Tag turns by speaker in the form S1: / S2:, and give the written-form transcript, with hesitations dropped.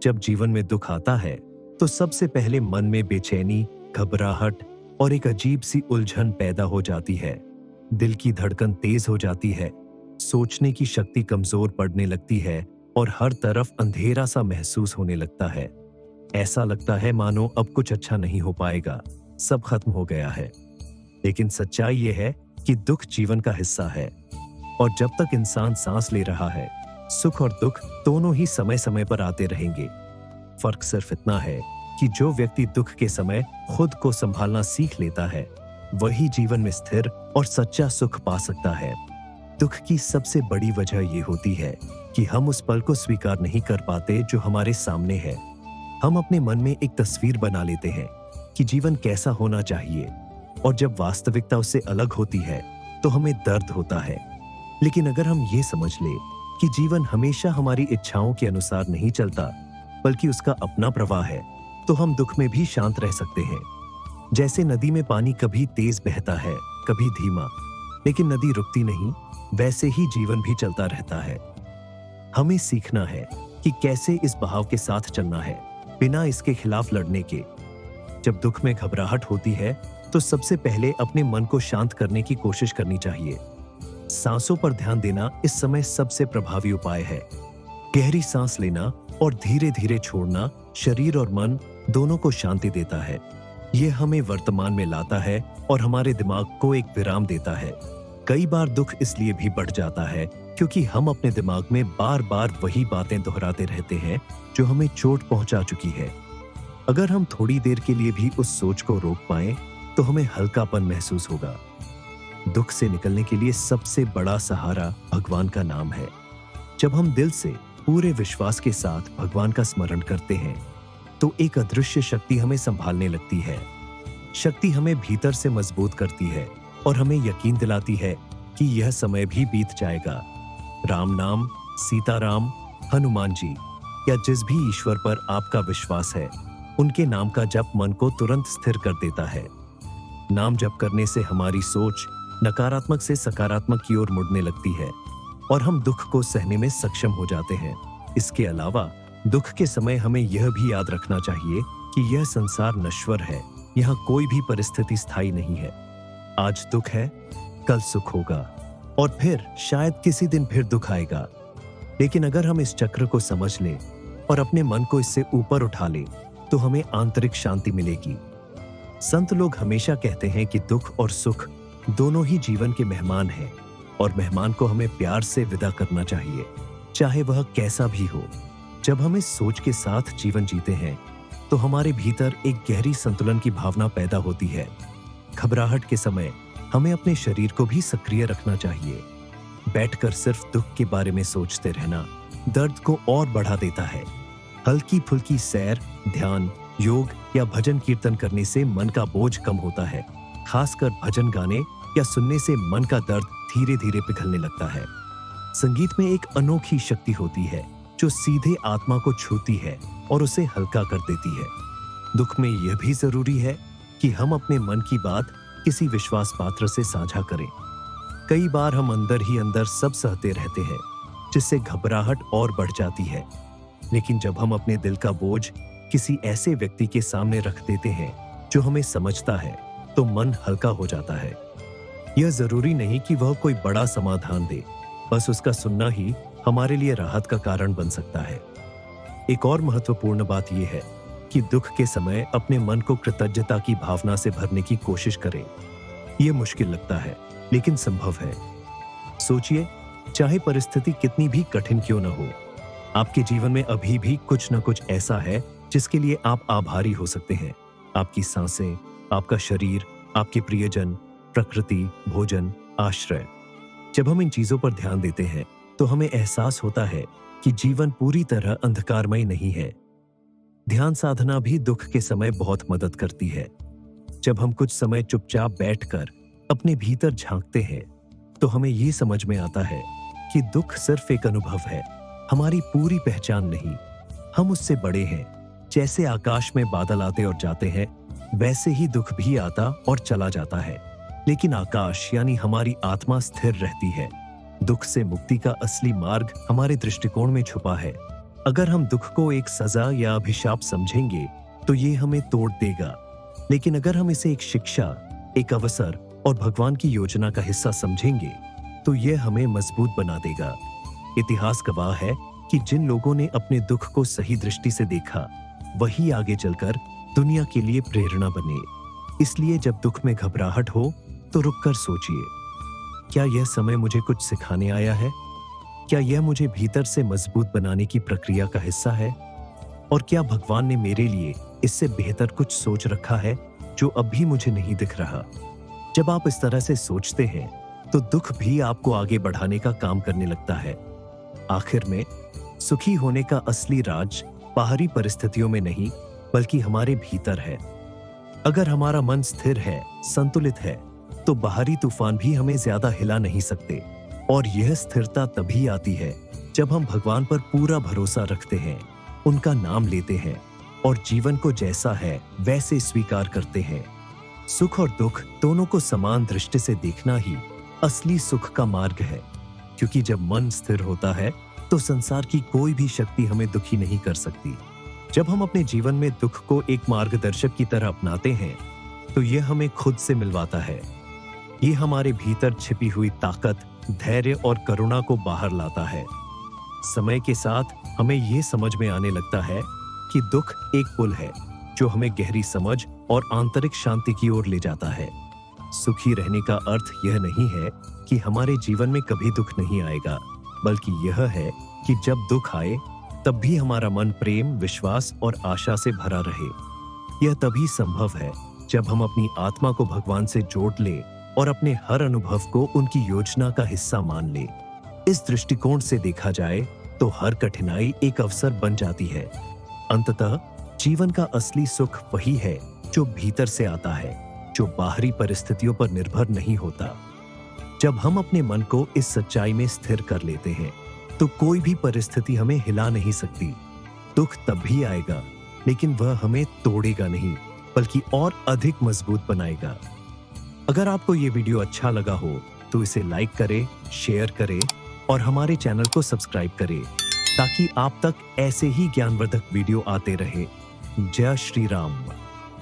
S1: जब जीवन में दुख आता है तो सबसे पहले मन में बेचैनी, घबराहट और एक अजीब सी उलझन पैदा हो जाती है। दिल की धड़कन तेज हो जाती है, सोचने की शक्ति कमजोर पड़ने लगती है और हर तरफ अंधेरा सा महसूस होने लगता है। ऐसा लगता है मानो अब कुछ अच्छा नहीं हो पाएगा, सब खत्म हो गया है। लेकिन सच्चाई यह है कि दुख जीवन का हिस्सा है और जब तक इंसान सांस ले रहा है, सुख और दुख दोनों ही समय समय पर आते रहेंगे। फर्क सिर्फ इतना है कि जो व्यक्ति दुख के समय खुद को संभालना सीख लेता है, वही जीवन में स्थिर और सच्चा सुख पा सकता है। दुख की सबसे बड़ी वजह यह होती है कि हम उस पल को स्वीकार नहीं कर पाते जो हमारे सामने है। हम अपने मन में एक तस्वीर बना लेते हैं कि जीवन कैसा होना चाहिए, और जब वास्तविकता उससे अलग होती है तो हमें दर्द होता है। लेकिन अगर हम ये समझ ले कि जीवन हमेशा हमारी इच्छाओं के अनुसार नहीं चलता, बल्कि उसका अपना प्रवाह है, तो हम दुख में भी शांत रह सकते हैं। जैसे नदी में पानी कभी तेज बहता है, कभी धीमा, लेकिन नदी रुकती नहीं, वैसे ही जीवन भी चलता रहता है। हमें सीखना है कि कैसे इस बहाव के साथ चलना है, बिना इसके खिलाफ लड़ने के। जब दुख में घबराहट होती है तो सबसे पहले अपने मन को शांत करने की कोशिश करनी चाहिए। सांसों पर ध्यान देना इस समय सबसे प्रभावी उपाय है। गहरी सांस लेना और धीरे धीरे छोड़ना शरीर और मन दोनों को शांति देता है। यह हमें वर्तमान में लाता है और हमारे दिमाग को एक विराम देता है। कई बार दुख इसलिए भी बढ़ जाता है क्योंकि हम अपने दिमाग में बार बार वही बातें दोहराते रहते हैं जो हमें चोट पहुंचा चुकी है। अगर हम थोड़ी देर के लिए भी उस सोच को रोक पाएं, तो हमें हल्कापन महसूस होगा। दुख से निकलने के लिए सबसे बड़ा सहारा भगवान का नाम है। जब हम दिल से पूरे विश्वास के साथ भगवान का स्मरण करते हैं, तो एक अदृश्य शक्ति हमें संभालने लगती है। शक्ति हमें भीतर से मजबूत करती है और हमें यकीन दिलाती है कि यह समय भी बीत जाएगा। राम नाम, सीताराम, हनुमान जी या जिस भी ईश्वर पर आपका विश्वास है, उनके नाम का जप मन को तुरंत स्थिर कर देता है। नाम जप करने से हमारी सोच नकारात्मक से सकारात्मक की ओर मुड़ने लगती है और हम दुख को सहने में सक्षम हो जाते हैं। इसके अलावा दुख के समय हमें यह भी याद रखना चाहिए कि यह संसार नश्वर है, यहाँ कोई भी परिस्थिति स्थायी नहीं है। आज दुख है, कल सुख होगा और फिर शायद किसी दिन फिर दुख आएगा। लेकिन अगर हम इस चक्र को समझ लें और अपने मन को इससे ऊपर उठा लें, तो हमें आंतरिक शांति मिलेगी। संत लोग हमेशा कहते हैं कि दुख और सुख दोनों ही जीवन के मेहमान हैं और मेहमान को हमें प्यार से विदा करना चाहिए, चाहे वह कैसा भी हो। जब हम इस सोच के साथ जीवन जीते हैं, तो हमारे भीतर एक गहरी संतुलन की भावना पैदा होती है। घबराहट के समय हमें अपने शरीर को भी सक्रिय रखना चाहिए। बैठकर सिर्फ दुख के बारे में सोचते रहना दर्द को और बढ़ा देता है। हल्की फुल्की सैर, ध्यान, योग या भजन कीर्तन करने से मन का बोझ कम होता है। खासकर भजन गाने या सुनने से मन का दर्द धीरे धीरे पिघलने लगता है। संगीत में एक अनोखी शक्ति होती है जो सीधे आत्मा को छूती है और उसे हल्का कर देती है। दुख में यह भी जरूरी है कि हम अपने मन की बात किसी विश्वास पात्र से साझा करें। कई बार हम अंदर ही अंदर सब सहते रहते हैं, जिससे घबराहट और बढ़ जाती है। लेकिन जब हम अपने दिल का बोझ किसी ऐसे व्यक्ति के सामने रख देते हैं जो हमें समझता है, तो मन हल्का हो जाता है। यह जरूरी नहीं कि वह कोई बड़ा समाधान दे, बस उसका सुनना ही हमारे लिए राहत का कारण बन सकता है। एक और महत्वपूर्ण बात यह है कि दुख के समय अपने मन को कृतज्ञता की भावना से भरने की कोशिश करें। यह मुश्किल लगता है, लेकिन संभव है। सोचिए, चाहे परिस्थिति कितनी भी कठिन क्यों न हो, आपके जीवन में अभी भी कुछ न कुछ ऐसा है जिसके लिए आप आभारी हो सकते हैं। आपकी सांसें, आपका शरीर, आपके प्रियजन, प्रकृति, भोजन, आश्रय। जब हम इन चीजों पर ध्यान देते हैं, तो हमें एहसास होता है कि जीवन पूरी तरह अंधकारमय नहीं है। ध्यान साधना भी दुख के समय बहुत मदद करती है। जब हम कुछ समय चुपचाप बैठकर अपने भीतर झांकते हैं, तो हमें ये समझ में आता है कि दुख सिर्फ एक अनुभव है, हमारी पूरी पहचान नहीं। हम उससे बड़े हैं। जैसे आकाश में बादल आते और जाते हैं, वैसे ही दुख भी आता और चला जाता है। लेकिन आकाश यानी हमारी आत्मा स्थिर रहती है। दुख से मुक्ति का असली मार्ग हमारे दृष्टिकोण में छुपा है। अगर हम दुख को एक सजा या अभिशाप समझेंगे तो ये हमें तोड़ देगा, लेकिन अगर हम इसे एक शिक्षा, एक अवसर और भगवान की योजना का हिस्सा समझेंगे तो यह हमें मजबूत बना देगा। इतिहास गवाह है कि जिन लोगों ने अपने दुख को सही दृष्टि से देखा वही आगे चलकर दुनिया के लिए प्रेरणा बने। इसलिए जब दुख में घबराहट हो तो रुककर सोचिए, क्या यह समय मुझे कुछ सिखाने आया है? क्या यह मुझे भीतर से मजबूत बनाने की प्रक्रिया का हिस्सा है? और क्या भगवान ने मेरे लिए इससे बेहतर कुछ सोच रखा है जो अभी मुझे नहीं दिख रहा? जब आप इस तरह से सोचते हैं तो दुख भी आपको आगे बढ़ाने का काम करने लगता है। आखिर में सुखी होने का असली राज बाहरी परिस्थितियों में नहीं बल्कि हमारे भीतर है। अगर हमारा मन स्थिर है, संतुलित है, तो बाहरी तूफान भी हमें ज्यादा हिला नहीं सकते। और यह स्थिरता तभी आती है जब हम भगवान पर पूरा भरोसा रखते हैं, उनका नाम लेते हैं और जीवन को जैसा है वैसे स्वीकार करते हैं। सुख और दुख दोनों को समान दृष्टि से देखना ही असली सुख का मार्ग है, क्योंकि जब मन स्थिर होता है तो संसार की कोई भी शक्ति हमें दुखी नहीं कर सकती। जब हम अपने जीवन में दुख को एक मार्गदर्शक की तरह अपनाते हैं तो यह हमें खुद से मिलवाता है। ये हमारे भीतर छिपी हुई ताकत, धैर्य और करुणा को बाहर लाता है। समय के साथ हमें यह समझ में आने लगता है कि दुख एक पुल है जो हमें गहरी समझ और आंतरिक शांति की ओर ले जाता है। सुखी रहने का अर्थ यह नहीं है कि हमारे जीवन में कभी दुख नहीं आएगा, बल्कि यह है कि जब दुख आए तब भी हमारा मन प्रेम, विश्वास और आशा से भरा रहे। यह तभी संभव है जब हम अपनी आत्मा को भगवान से जोड़ ले और अपने हर अनुभव को उनकी योजना का हिस्सा मान ले। इस दृष्टिकोण से देखा जाए तो हर कठिनाई एक अवसर बन जाती है। अंततः जीवन का असली सुख वही है जो भीतर से आता है, जो बाहरी परिस्थितियों पर निर्भर नहीं होता। जब हम अपने मन को इस सच्चाई में स्थिर कर लेते हैं तो कोई भी परिस्थिति हमें हिला नहीं सकती। दुख तब भी आएगा, लेकिन वह हमें तोड़ेगा नहीं बल्कि और अधिक मजबूत बनाएगा। अगर आपको ये वीडियो अच्छा लगा हो तो इसे लाइक करें, शेयर करें और हमारे चैनल को सब्सक्राइब करें ताकि आप तक ऐसे ही ज्ञानवर्धक वीडियो आते रहे। जय श्री राम।